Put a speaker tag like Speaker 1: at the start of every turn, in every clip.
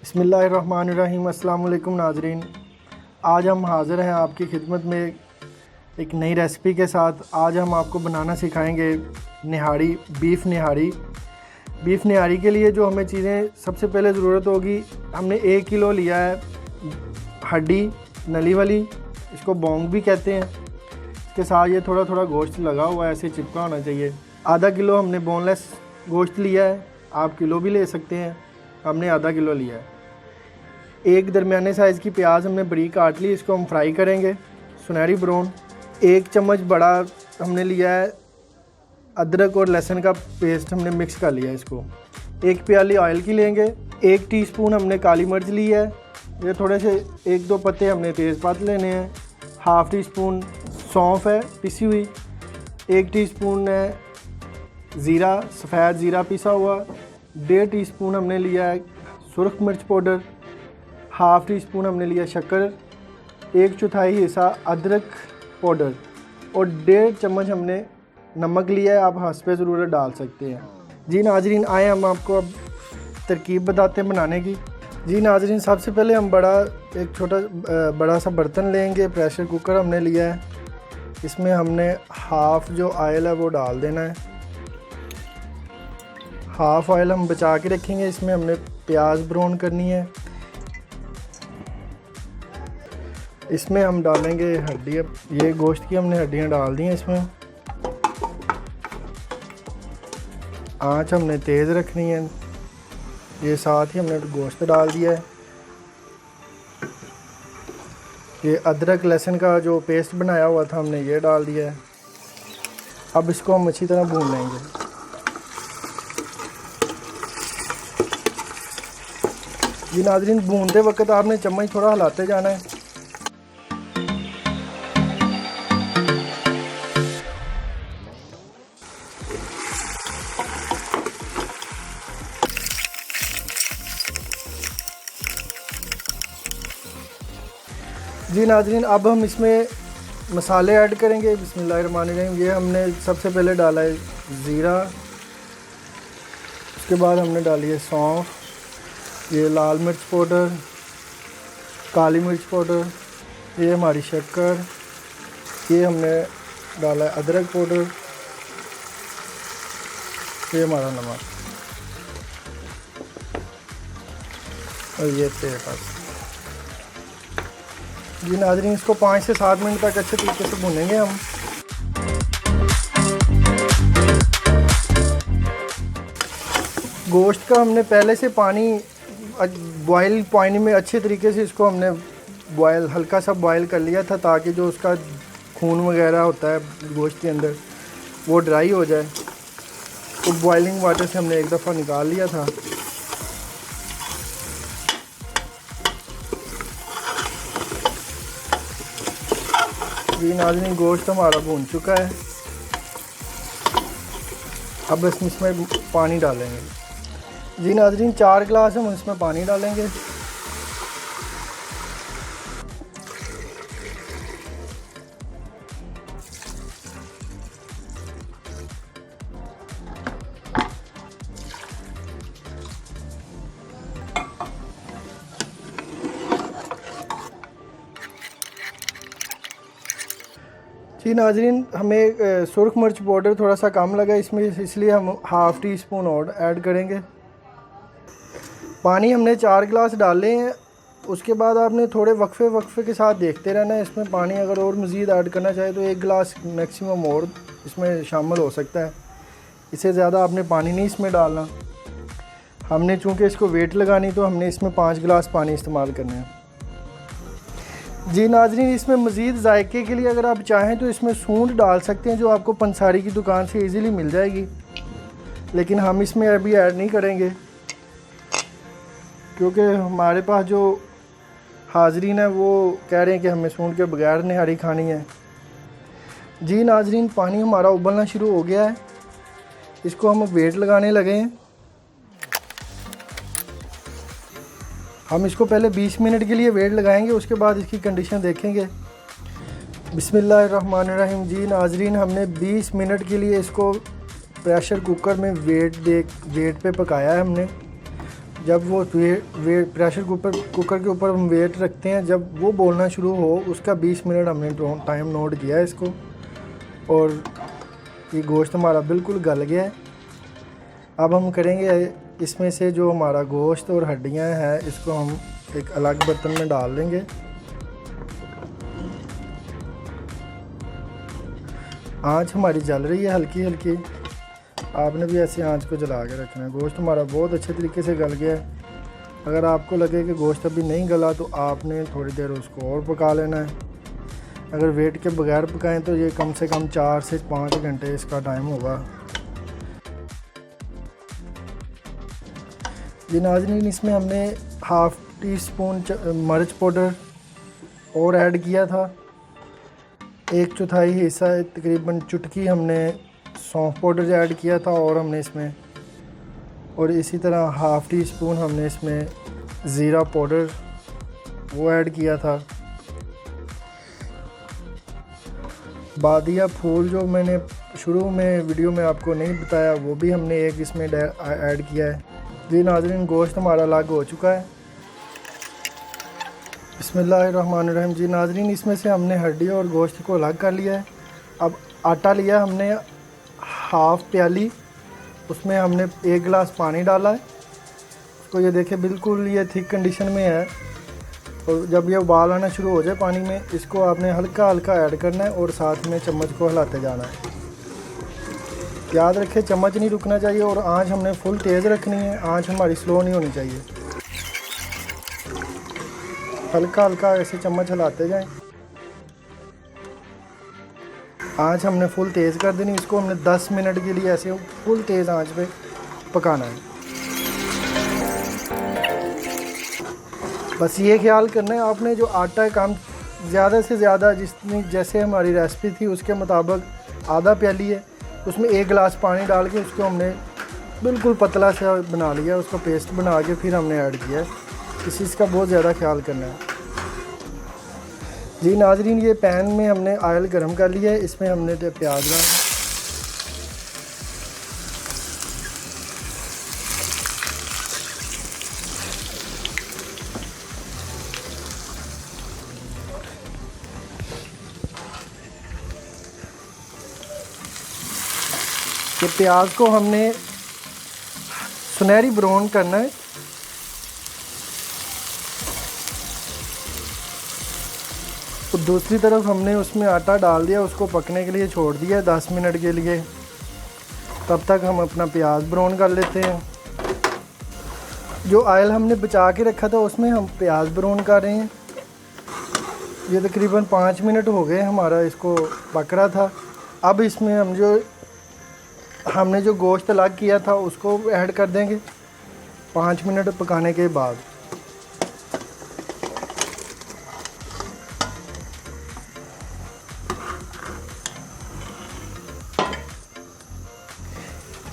Speaker 1: बिस्मिल्लाहिर्रहमानिर्रहीम। अस्सलाम वालेकुम नाज़रीन, आज हम हाज़िर हैं आपकी खिदमत में एक नई रेसिपी के साथ। आज हम आपको बनाना सिखाएंगे निहारी, बीफ़ निहारी। बीफ़ निहारी के लिए जो हमें चीज़ें सबसे पहले ज़रूरत होगी, हमने 1 किलो लिया है हड्डी नली वाली, इसको बोंग भी कहते हैं। इसके साथ ये थोड़ा थोड़ा गोश्त लगा हुआ है, ऐसे चिपका होना चाहिए। आधा किलो हमने बोनलेस गोश्त लिया है, आप किलो भी ले सकते हैं, हमने आधा किलो लिया है। एक दरमियाने साइज़ की प्याज हमने बरीक काट ली, इसको हम फ्राई करेंगे सुनहरी ब्राउन। 1 चम्मच बड़ा हमने लिया है अदरक और लहसुन का पेस्ट, हमने मिक्स कर लिया इसको। 1 प्याली ऑयल की लेंगे। 1 टीस्पून हमने काली मिर्च ली है, ये थोड़े से 1-2 पत्ते हमने तेज़पात लेने हैं। हाफ़ टी स्पून सौंफ है पिसी हुई। 1 टीस्पून है ज़ीरा, सफ़ेद ज़ीरा पिसा हुआ। 1.5 टीस्पून हमने लिया है सुरख मिर्च पाउडर। हाफ़ टी स्पून हमने लिया शक्कर। 1/4 हिस्सा अदरक पाउडर और 1.5 चम्मच हमने नमक लिया है, आप हस्बे ज़रूरत डाल सकते हैं। जी नाज़रीन, आए हम आपको अब तरकीब बताते हैं बनाने की। जी नाज़रीन, सबसे पहले हम बड़ा सा बर्तन लेंगे। प्रेशर कुकर हमने लिया है, इसमें हमने हाफ़ जो ऑयल है वो डाल देना है। हाफ़ ऑयल हम बचा के रखेंगे। इसमें हमने प्याज ब्राउन करनी है। इसमें हम डालेंगे हड्डी, ये गोश्त की हमने हड्डियाँ डाल दी हैं इसमें। आंच हमने तेज़ रखनी है। ये साथ ही हमने गोश्त डाल दिया है। ये अदरक लहसुन का जो पेस्ट बनाया हुआ था हमने ये डाल दिया है। अब इसको हम अच्छी तरह भून लेंगे। जी नाज़रीन, भूनते वक्त आपने चम्मच थोड़ा हिलाते जाना है। जी नाज़रीन, अब हम इसमें मसाले ऐड करेंगे। बिस्मिल्लाहिर्रहमानिर्रहीम। ये हमने सबसे पहले डाला है ज़ीरा, उसके बाद हमने डाली है सौंफ, ये लाल मिर्च पाउडर, काली मिर्च पाउडर, ये हमारी शक्कर, ये हमने डाला है अदरक पाउडर, ये हमारा नमक और ये तेज़पात। जी नाज़रीन, इसको 5 से 7 मिनट तक अच्छे तरीके से भूनेंगे हम। गोश्त का हमने पहले से पानी बॉयल पानी में अच्छे तरीके से इसको हमने हल्का सा बॉयल कर लिया था, ताकि जो उसका खून वगैरह होता है गोश्त के अंदर वो ड्राई हो जाए। तो बॉइलिंग वाटर से हमने एक दफ़ा निकाल लिया था। जी नाज़रीन, गोश्त हमारा भून चुका है। अब इसमें पानी डालेंगे। जी नाज़रीन, 4 गिलास हम इसमें पानी डालेंगे। जी नाज़रीन, हमें सुरख मिर्च पाउडर थोड़ा सा कम लगा इसमें, इसलिए हम हाफ़ टी स्पून और ऐड करेंगे। पानी हमने 4 गिलास डाले हैं। उसके बाद आपने थोड़े वक्फे के साथ देखते रहना है इसमें पानी। अगर और मज़ीद ऐड करना चाहे तो 1 गिलास मैक्सिमम और इसमें शामिल हो सकता है। इससे ज़्यादा आपने पानी नहीं इसमें डालना। हमने चूँकि इसको वेट लगानी, तो हमने इसमें 5 गिलास पानी इस्तेमाल करना है। जी नाज़रीन, इसमें मज़ीद जायके के लिए अगर आप चाहें तो इसमें सूंड डाल सकते हैं, जो आपको पंसारी की दुकान से इजीली मिल जाएगी, लेकिन हम इसमें अभी ऐड नहीं करेंगे क्योंकि हमारे पास जो हाज़रीन है वो कह रहे हैं कि हमें सूंड के बगैर निहारी खानी है। जी नाज़रीन, पानी हमारा उबलना शुरू हो गया है। इसको हम वेट लगाने लगे हैं। हम इसको पहले 20 मिनट के लिए वेट लगाएंगे, उसके बाद इसकी कंडीशन देखेंगे। बिस्मिल्लाहिर्रहमानिर्रहीम। जी नाज़रीन, हमने 20 मिनट के लिए इसको प्रेशर कुकर में वेट पे पकाया है हमने। जब वो प्रेशर कुकर के ऊपर हम वेट रखते हैं, जब वो बोलना शुरू हो उसका 20 मिनट हमने टाइम नोट किया है इसको। और ये गोश्त हमारा बिल्कुल गल गया है। अब हम करेंगे इसमें से जो हमारा गोश्त और हड्डियां हैं इसको हम एक अलग बर्तन में डाल लेंगे। आंच हमारी जल रही है हल्की हल्की, आपने भी ऐसे आंच को जला के रखना है। गोश्त हमारा बहुत अच्छे तरीके से गल गया है। अगर आपको लगे कि गोश्त अभी नहीं गला तो आपने थोड़ी देर उसको और पका लेना है। अगर वेट के बगैर पकाएं तो ये कम से कम 4 से 5 घंटे इसका टाइम होगा। जी नाज़रीन, इसमें हमने हाफ़ टी स्पून मिर्च पाउडर और ऐड किया था। 1/4 हिस्सा तकरीबन चुटकी हमने सौंफ पाउडर ऐड किया था और हमने इसमें, और इसी तरह हाफ़ टी स्पून हमने इसमें ज़ीरा पाउडर वो ऐड किया था। बादिया फूल जो मैंने शुरू में वीडियो में आपको नहीं बताया वो भी हमने एक इसमें ऐड किया है। जी नाज़रीन, गोश्त हमारा अलग हो चुका है। बिस्मिल्लाहिर्रहमानिर्रहीम। जी नाज़रीन, इसमें से हमने हड्डी और गोश्त को अलग कर लिया है। अब आटा लिया हमने हाफ़ प्याली, उसमें हमने 1 गिलास पानी डाला है। तो ये देखें बिल्कुल ये थिक कंडीशन में है। और जब ये उबाल आना शुरू हो जाए पानी में, इसको आपने हल्का हल्का ऐड करना है और साथ में चम्मच को हिलाते जाना है। याद रखें चम्मच नहीं रुकना चाहिए और आंच हमने फुल तेज़ रखनी है, आंच हमारी स्लो नहीं होनी चाहिए। हल्का हल्का ऐसे चम्मच हिलाते जाएं। आंच हमने फुल तेज़ कर देनी। इसको हमने 10 मिनट के लिए ऐसे फुल तेज़ आंच पे पकाना है। बस ये ख्याल करना है आपने जो आटा है काम ज़्यादा से ज़्यादा जितनी जैसे हमारी रेसिपी थी उसके मुताबिक आधा प्याली है, उसमें 1 गिलास पानी डाल के उसको हमने बिल्कुल पतला सा बना लिया, उसको पेस्ट बना के फिर हमने ऐड किया है। इस चीज़ का बहुत ज़्यादा ख्याल करना है। जी नाज़रीन, ये पैन में हमने ऑयल गरम कर लिया है, इसमें हमने प्याज डाला। ये प्याज को हमने सुनहरी ब्राउन करना है। तो दूसरी तरफ हमने उसमें आटा डाल दिया, उसको पकने के लिए छोड़ दिया 10 मिनट के लिए। तब तक हम अपना प्याज ब्राउन कर लेते हैं। जो ऑयल हमने बचा के रखा था उसमें हम प्याज ब्राउन कर रहे हैं। ये तकरीबन 5 मिनट हो गए हमारा इसको पक रहा था। अब इसमें हमने जो गोश्त अलग किया था उसको ऐड कर देंगे 5 मिनट पकाने के बाद।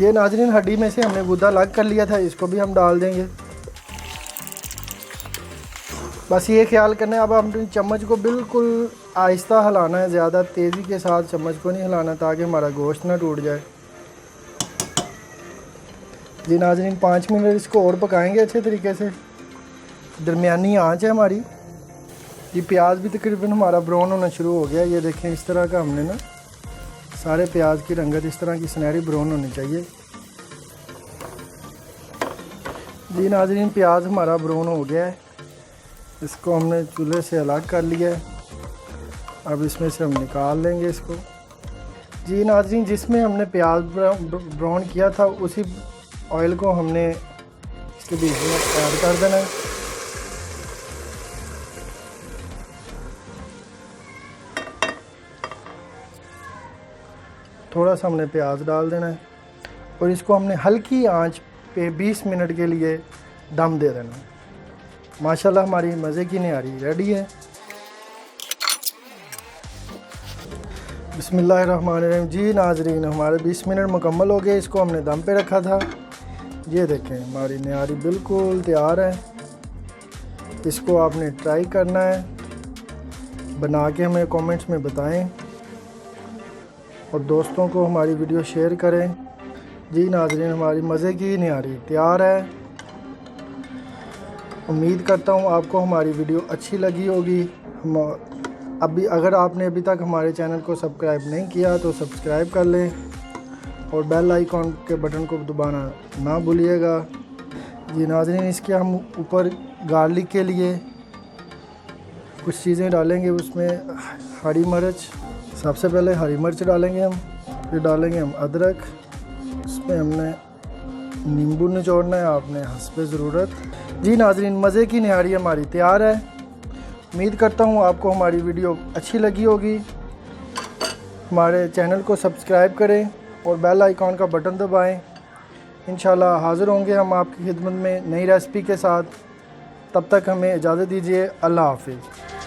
Speaker 1: ये नाज़रीन हड्डी में से हमने गुदा अलग कर लिया था, इसको भी हम डाल देंगे। बस ये ख्याल करना है अब हम चम्मच को बिल्कुल आहिस्ता हिलाना है, ज़्यादा तेज़ी के साथ चम्मच को नहीं हिलाना ताकि हमारा गोश्त ना टूट जाए। जी नाज़रीन, 5 मिनट इसको और पकाएंगे अच्छे तरीके से। दरमियानी आंच है हमारी। ये प्याज भी तकरीबन हमारा ब्राउन होना शुरू हो गया। ये देखें इस तरह का हमने ना सारे प्याज की रंगत इस तरह की सुनहरी ब्राउन होनी चाहिए। जी नाज़रीन, प्याज हमारा ब्राउन हो गया है, इसको हमने चूल्हे से अलग कर लिया है। अब इसमें से हम निकाल लेंगे इसको। जी नाज़रीन, जिसमें हमने प्याज ब्राउन किया था उसी ऑयल को हमने इसके बीच में ऐड कर देना है। थोड़ा सा हमने प्याज डाल देना है और इसको हमने हल्की आंच पे 20 मिनट के लिए दम दे देना है। माशाल्लाह हमारी मज़े की निहारी रेडी है। बिस्मिल्लाहिर्रहमानिर्रहीम। जी नाज़रीन, हमारे 20 मिनट मुकम्मल हो गए। इसको हमने दम पे रखा था। ये देखें हमारी निहारी बिल्कुल तैयार है। इसको आपने ट्राई करना है, बना के हमें कमेंट्स में बताएं और दोस्तों को हमारी वीडियो शेयर करें। जी नाज़रीन, हमारी मज़े की निहारी तैयार है। उम्मीद करता हूँ आपको हमारी वीडियो अच्छी लगी होगी। अगर आपने अभी तक हमारे चैनल को सब्सक्राइब नहीं किया तो सब्सक्राइब कर लें और बेल आइकॉन के बटन को दबाना ना भूलिएगा। जी नाज़रीन, इसके हम ऊपर गार्लिक के लिए कुछ चीज़ें डालेंगे। उसमें हरी मिर्च, सबसे पहले हरी मिर्च डालेंगे हम, फिर डालेंगे हम अदरक। इसमें हमने नींबू निचोड़ना है आपने हस्बे ज़रूरत। जी नाज़रीन, मज़े की निहारी हमारी तैयार है। उम्मीद करता हूँ आपको हमारी वीडियो अच्छी लगी होगी। हमारे चैनल को सब्सक्राइब करें और बेल आइकॉन का बटन दबाएं। इंशाल्लाह हाज़िर होंगे हम आपकी खिदमत में नई रेसिपी के साथ। तब तक हमें इजाज़त दीजिए। अल्लाह हाफ़िज़।